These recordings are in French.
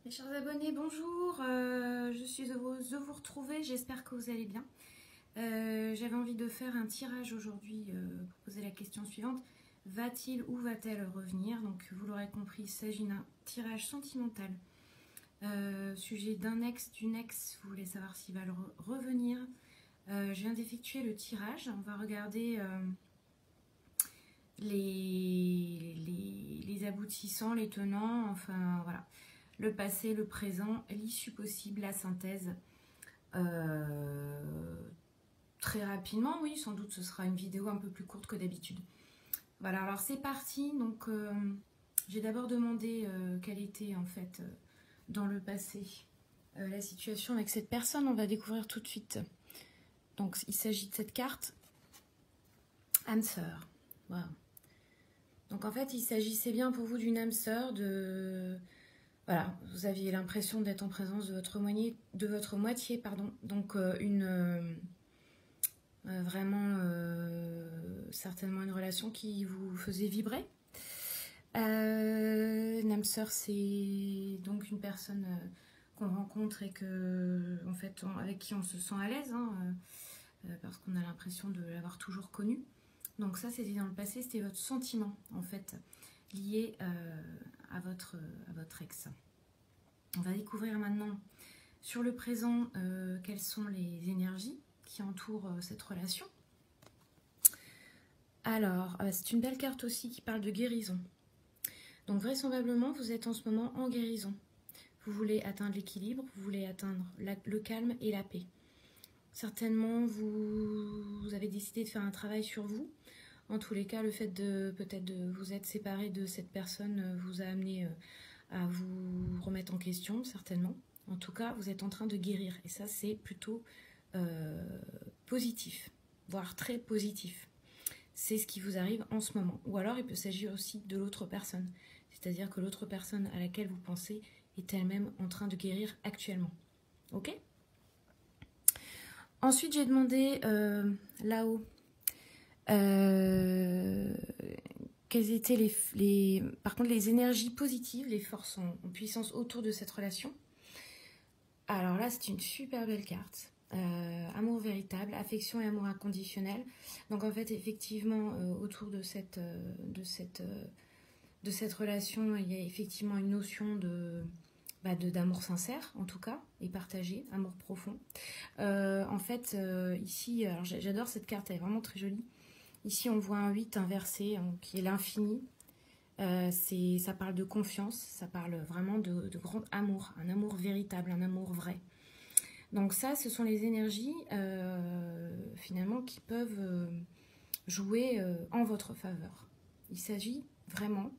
Mes chers abonnés, bonjour, je suis heureuse de vous retrouver, j'espère que vous allez bien. J'avais envie de faire un tirage aujourd'hui pour poser la question suivante. Va-t-il ou va-t-elle revenir? Donc vous l'aurez compris, il s'agit d'un tirage sentimental. Sujet d'un ex, d'une ex, vous voulez savoir s'il va revenir. Je viens d'effectuer le tirage, on va regarder les aboutissants, les tenants, enfin voilà. Le passé, le présent, l'issue possible, la synthèse. Très rapidement, oui, sans doute ce sera une vidéo un peu plus courte que d'habitude. Voilà, alors c'est parti. Donc j'ai d'abord demandé quelle était en fait dans le passé la situation avec cette personne. On va découvrir tout de suite. Donc il s'agit de cette carte âme sœur. Voilà. Donc en fait il s'agissait bien pour vous d'une âme sœur de... Voilà, vous aviez l'impression d'être en présence de votre moitié, pardon. Donc vraiment certainement une relation qui vous faisait vibrer. Une âme sœur, c'est donc une personne qu'on rencontre et que, en fait, avec qui on se sent à l'aise, parce qu'on a l'impression de l'avoir toujours connue. Donc ça, c'était dans le passé, c'était votre sentiment, en fait, lié à votre ex. On va découvrir maintenant sur le présent quelles sont les énergies qui entourent cette relation. Alors, c'est une belle carte aussi qui parle de guérison. Donc vraisemblablement, vous êtes en ce moment en guérison. Vous voulez atteindre l'équilibre, vous voulez atteindre le calme et la paix. Certainement, vous avez décidé de faire un travail sur vous. En tous les cas, le fait de peut-être de vous être séparé de cette personne vous a amené à vous remettre en question, certainement. En tout cas, vous êtes en train de guérir. Et ça, c'est plutôt positif, voire très positif. C'est ce qui vous arrive en ce moment. Ou alors, il peut s'agir aussi de l'autre personne. C'est-à-dire que l'autre personne à laquelle vous pensez est elle-même en train de guérir actuellement. Ok ? Ensuite, j'ai demandé là-haut quelles étaient par contre les énergies positives, les forces en puissance autour de cette relation. Alors là, c'est une super belle carte. Amour véritable, affection et amour inconditionnel. Donc en fait, effectivement, autour de cette relation, il y a effectivement une notion d'amour sincère, en tout cas, et partagé, amour profond. En fait, ici, alors j'adore cette carte, elle est vraiment très jolie. Ici, on voit un 8 inversé, qui est l'infini. Ça parle de confiance, ça parle vraiment de grand amour, un amour véritable, un amour vrai. Donc ça, ce sont les énergies, finalement, qui peuvent jouer en votre faveur. Il s'agit vraiment,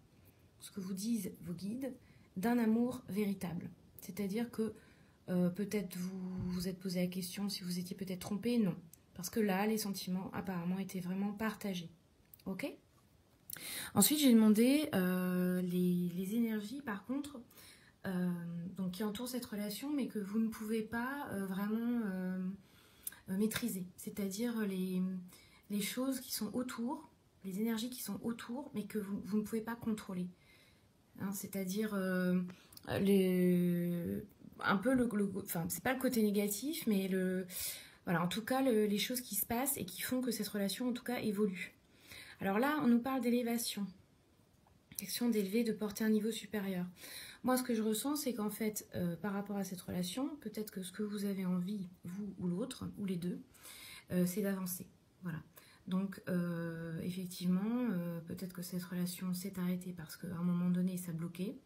ce que vous disent vos guides, d'un amour véritable. C'est-à-dire que peut-être vous vous êtes posé la question si vous étiez peut-être trompé, non. Parce que là, les sentiments apparemment étaient vraiment partagés. Ok ? Ensuite, j'ai demandé les énergies, par contre, donc qui entourent cette relation, mais que vous ne pouvez pas vraiment maîtriser. C'est-à-dire les choses qui sont autour, les énergies qui sont autour, mais que vous ne pouvez pas contrôler. Hein, c'est-à-dire un peu enfin, c'est pas le côté négatif, mais voilà, en tout cas, les choses qui se passent et qui font que cette relation, en tout cas, évolue. Alors là, on nous parle d'élévation. Action d'élever, de porter un niveau supérieur. Moi, ce que je ressens, c'est qu'en fait, par rapport à cette relation, peut-être que ce que vous avez envie, vous ou l'autre, ou les deux, c'est d'avancer. Voilà. Donc, effectivement, peut-être que cette relation s'est arrêtée parce qu'à un moment donné, ça bloquait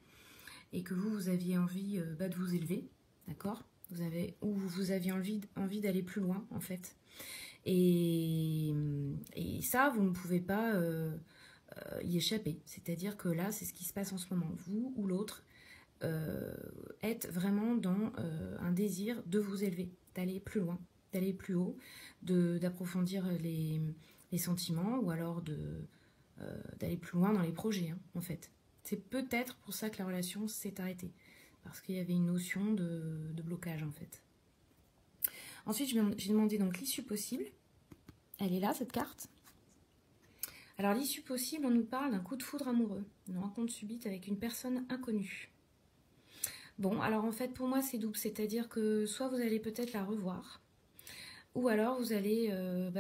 et que vous aviez envie de vous élever, d'accord ? Ou vous aviez envie d'aller plus loin, en fait. Et ça, vous ne pouvez pas y échapper. C'est-à-dire que là, c'est ce qui se passe en ce moment. Vous ou l'autre êtes vraiment dans un désir de vous élever, d'aller plus loin, d'aller plus haut, d'approfondir les sentiments ou alors d'aller plus loin dans les projets, en fait. C'est peut-être pour ça que la relation s'est arrêtée. Parce qu'il y avait une notion de blocage, en fait. Ensuite, j'ai demandé donc l'issue possible. Elle est là, cette carte. Alors, l'issue possible, on nous parle d'un coup de foudre amoureux. Une rencontre subite avec une personne inconnue. Bon, alors en fait, pour moi, c'est double. C'est-à-dire que soit vous allez peut-être la revoir, ou alors vous allez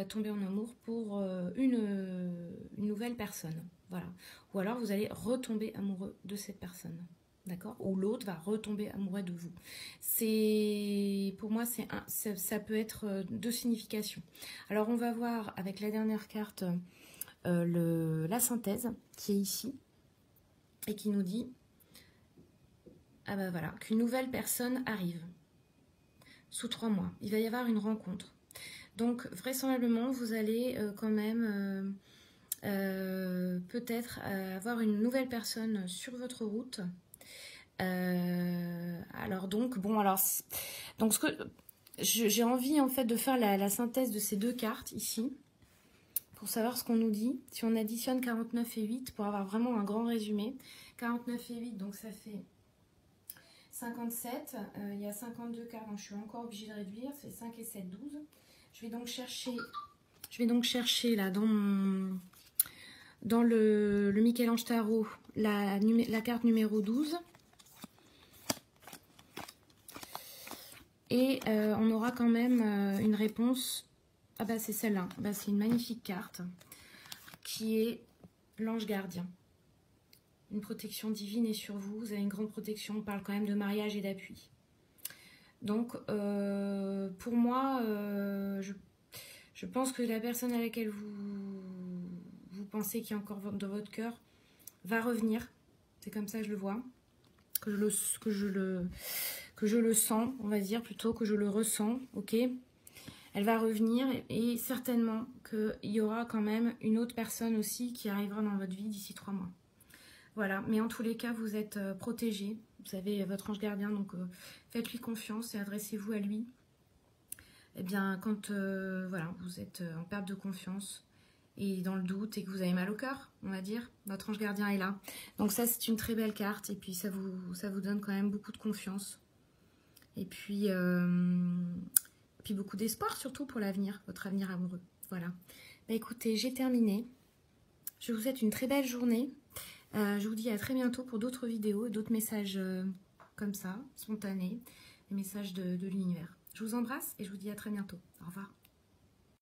tomber en amour pour une nouvelle personne. Voilà. Ou alors vous allez retomber amoureux de cette personne. D'accord? Ou l'autre va retomber amoureux de vous. Pour moi, ça peut être deux significations. Alors on va voir avec la dernière carte la synthèse qui est ici et qui nous dit voilà, qu'une nouvelle personne arrive sous 3 mois. Il va y avoir une rencontre. Donc vraisemblablement vous allez quand même peut-être avoir une nouvelle personne sur votre route. Alors donc donc ce que j'ai envie en fait de faire la synthèse de ces deux cartes ici pour savoir ce qu'on nous dit. Si on additionne 49 et 8 pour avoir vraiment un grand résumé. 49 et 8, donc ça fait 57. Il y a 52 cartes, donc je suis encore obligée de réduire. C'est 5 et 7, 12. Je vais donc chercher là dans le Michel-Ange Tarot la carte numéro 12. Et on aura quand même une réponse. Ah bah c'est celle-là. Bah, c'est une magnifique carte qui est l'ange gardien. Une protection divine est sur vous. Vous avez une grande protection. On parle quand même de mariage et d'appui. Donc pour moi, je pense que la personne à laquelle vous pensez qu'il y a encore dans votre cœur va revenir. C'est comme ça que je le vois. Que je le sens, on va dire, plutôt que je le ressens, ok? Elle va revenir et certainement qu'il y aura quand même une autre personne aussi qui arrivera dans votre vie d'ici 3 mois. Voilà, mais en tous les cas, vous êtes protégés. Vous avez votre ange gardien, donc faites-lui confiance et adressez-vous à lui. Eh bien, quand voilà, vous êtes en perte de confiance et dans le doute et que vous avez mal au cœur, on va dire, votre ange gardien est là. Donc ça, c'est une très belle carte et puis ça vous donne quand même beaucoup de confiance. Et puis beaucoup d'espoir surtout pour l'avenir, votre avenir amoureux. Voilà. Bah, écoutez, j'ai terminé. Je vous souhaite une très belle journée. Je vous dis à très bientôt pour d'autres vidéos et d'autres messages comme ça, spontanés, des messages de l'univers. Je vous embrasse et je vous dis à très bientôt. Au revoir.